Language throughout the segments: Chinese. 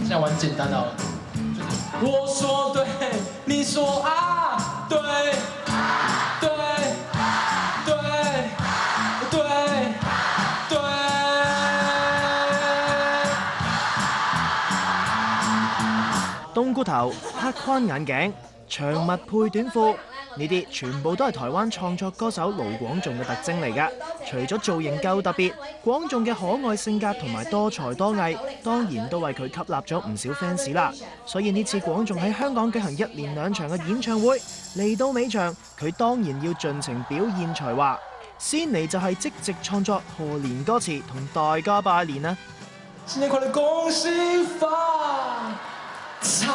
现在玩简单好了，就是我说对，你说啊，对，对，对，对，对。冬菇頭、黑框眼鏡、長襪配短褲，呢啲全部都係台灣創作歌手盧廣仲嘅特徵嚟㗎。除咗造型夠特別，廣仲嘅可愛性格同埋多才多藝，當然都為佢吸納咗唔少 fans 啦。所以呢次廣仲喺香港舉行1連2場嘅演唱會，嚟到尾場，佢當然要盡情表現才華。先嚟就係即席創作賀年歌詞同大家拜年啦！新年快樂，恭喜發財！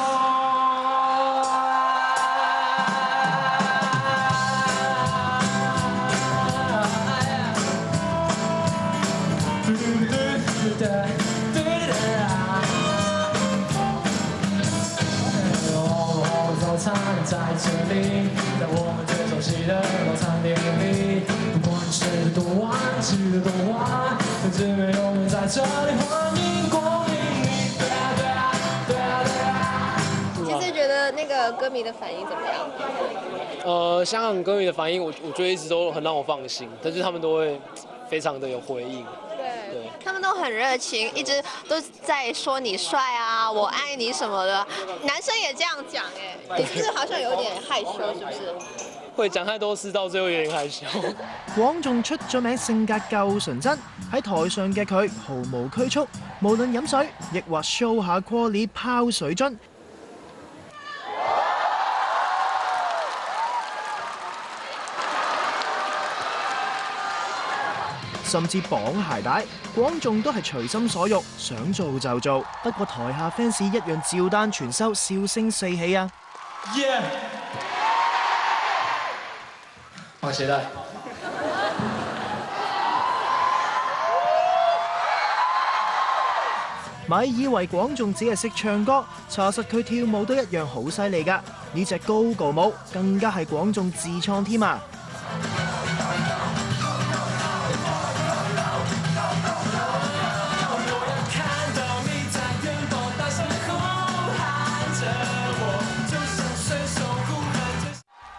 早餐在這裡，在我們最熟悉的早餐店裡，不管吃得多晚，吃得多晚，同志們永遠在這裡歡迎光臨你。對啊對啊對啊對啊！其實覺得那個歌迷的反應怎麼樣？香港歌迷的反應，我覺得一直都很讓我放心，但是他們都會非常的有回應。對，他們都很熱情，一直都在說你帥啊，我愛你什麼的。男生也這樣講哎，你是不是好像有點害羞，是不是？會講太多次，到最後有點害羞。廣仲出咗名性格夠純真，喺台上嘅佢毫無拘束，無論飲水，亦或 show 下 quality 拋水樽。甚至綁鞋帶，廣仲都係隨心所欲，想做就做。不過台下 fans 一樣照單全收，笑聲四起啊！耶！放鞋帶。咪以為廣仲只係識唱歌，查實佢跳舞都一樣好犀利㗎。呢隻高歌舞更加係廣仲自創添啊！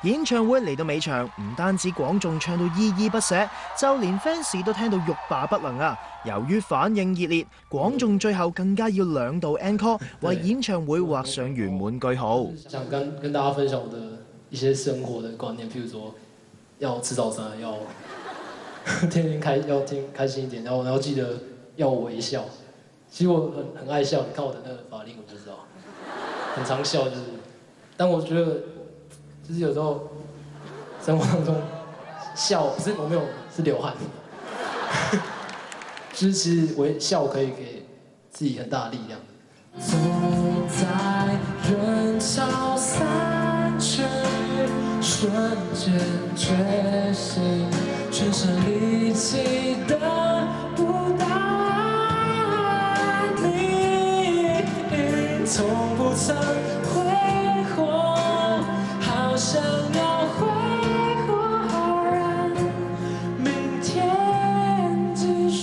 演唱會嚟到尾場，唔單止廣仲唱到依依不捨，就連 fans 都聽到欲罷不能啊！由於反應熱烈，廣仲最後更加要2度 encore， 為演唱會畫上圓滿句號。想跟大家分享我的一些生活的觀念，譬如說要吃早餐，要天天開心一點，然後記得要微笑。其實我很愛笑，你看我的那個法令我就知道，很常笑就是。但我覺得就是有時候生活當中笑，不是我沒有是流汗，就是其實微笑可以給自己很大的力量。走在人潮散去，瞬間覺醒，全身力氣得不到愛你，從不曾揮霍，好想要揮霍，讓明天繼續。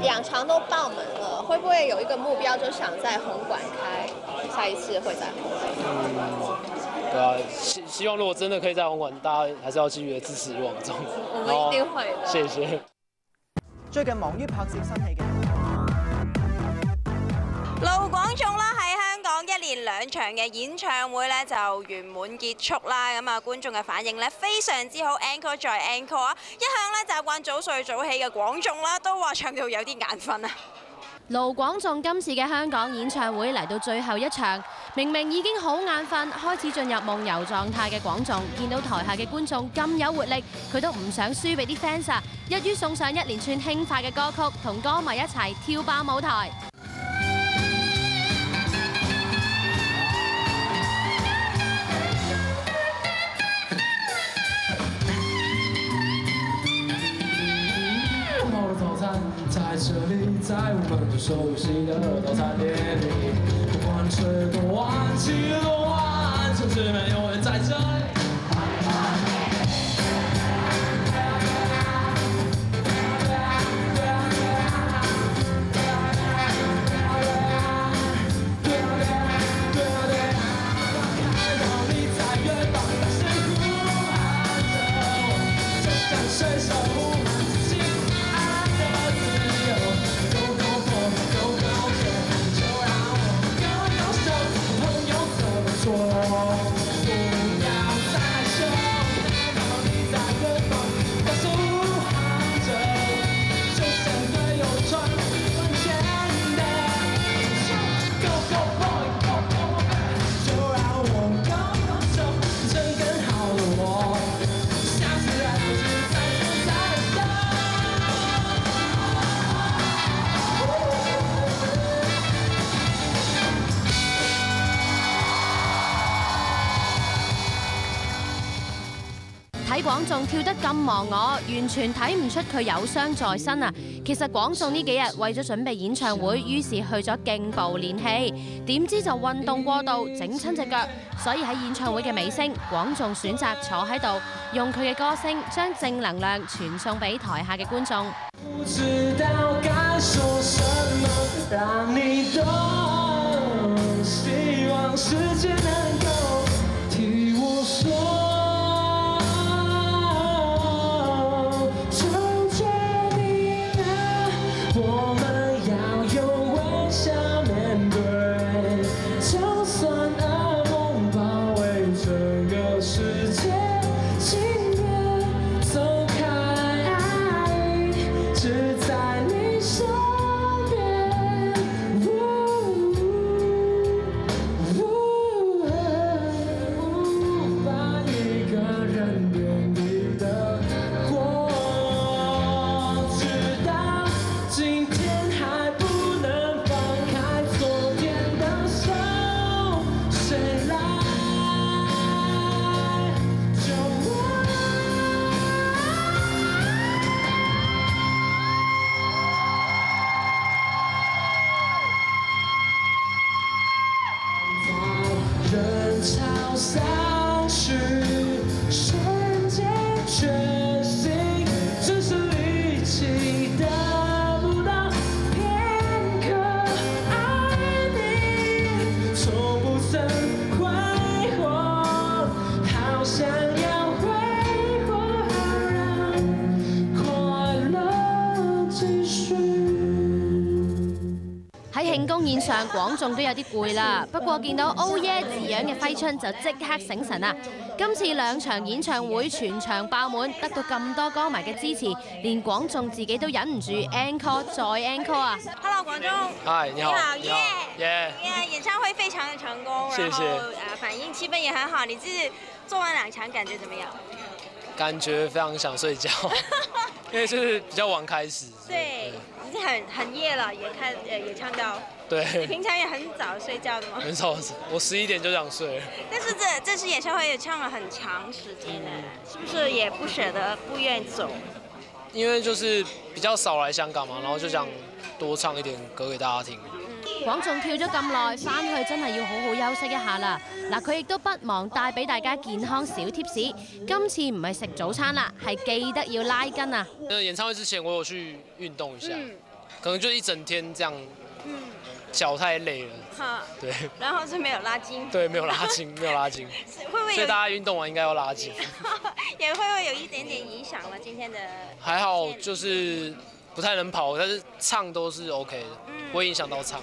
2場都爆滿了，會不會有一個目標，就想在紅館開？下一次會在紅館。對啊，希望如果真的可以在紅館，大家還是要繼續的支持與往中。我們一定會的。謝謝。最近忙於拍攝新戲嘅盧廣仲啦，喺香港1連2場嘅演唱會咧就圓滿結束啦。咁啊，觀眾嘅反應咧非常之好 ，encore 再 encore 啊！一向咧習慣早睡早起嘅廣仲啦，都話唱到有啲眼瞓啊！盧廣仲今次嘅香港演唱會嚟到最後一場，明明已經好眼瞓，開始進入夢遊狀態嘅廣仲，見到台下嘅觀眾咁有活力，佢都唔想輸俾啲 fans 啊！一於送上1連串輕快嘅歌曲，同歌迷一齊跳爆舞台。在這裡，在我們最熟悉的早餐店裡，不管吃多晚，起多晚，同志們永遠在這裡。廣仲跳得咁忘我，完全睇唔出佢有傷在身啊！其實廣仲呢幾日為咗準備演唱會，於是去咗競步練氣，點知就運動過度整親隻腳，所以喺演唱會嘅尾聲，廣仲選擇坐喺度，用佢嘅歌聲將正能量傳送俾台下嘅觀眾。不知道該說什麼讓你懂，希望世界能夠替我說，就決定了，我們要用微笑面對，就算噩夢包圍整個世界，請別走開，只在你身邊，把一個人點滴的過，直到今天還不能放開昨天的手，誰來救我？在人潮散去，瞬間覺醒，只是力氣得不到片刻愛你，從不曾揮霍，好想要揮霍，讓快樂繼續。喺慶功宴上，廣仲都有啲攰啦。不過見到 Oh Yeah 字樣嘅揮春就即刻醒神啦。今次兩場演唱會全場爆滿，得到咁多歌迷嘅支持，連廣仲自己都忍唔住 encore 再 encore 啊 Hello， 廣仲。嗨，你好，你好，耶！演唱會非常的成功，謝謝。然後反應氣氛也很好。你自己做完2場，感覺怎麼樣？感覺非常想睡覺，因為就是比較晚開始。對，已經很夜了，也唱到。你對，平常也很早睡覺的嗎？很少，我11點就想睡了。但是這次演唱會也唱了很長時間呢，是不是也不捨得，不願意走？因為就是比較少來香港嘛，然後就想多唱一點歌給大家聽。廣仲跳咗咁耐，翻去真係要好好休息一下啦。嗱，佢亦都不忘帶俾大家健康小貼士。今次唔係食早餐啦，係記得要拉筋啊！演唱會之前我有去運動一下，可能就一整天這樣，腳太累了。對。然後是沒有拉筋。對，沒有拉筋，沒有拉筋。會不會？所以大家運動完應該要拉筋。也會不會有一點點影響了今天的？還好，就是不太能跑，但是唱都是 OK 的，不會影響到唱。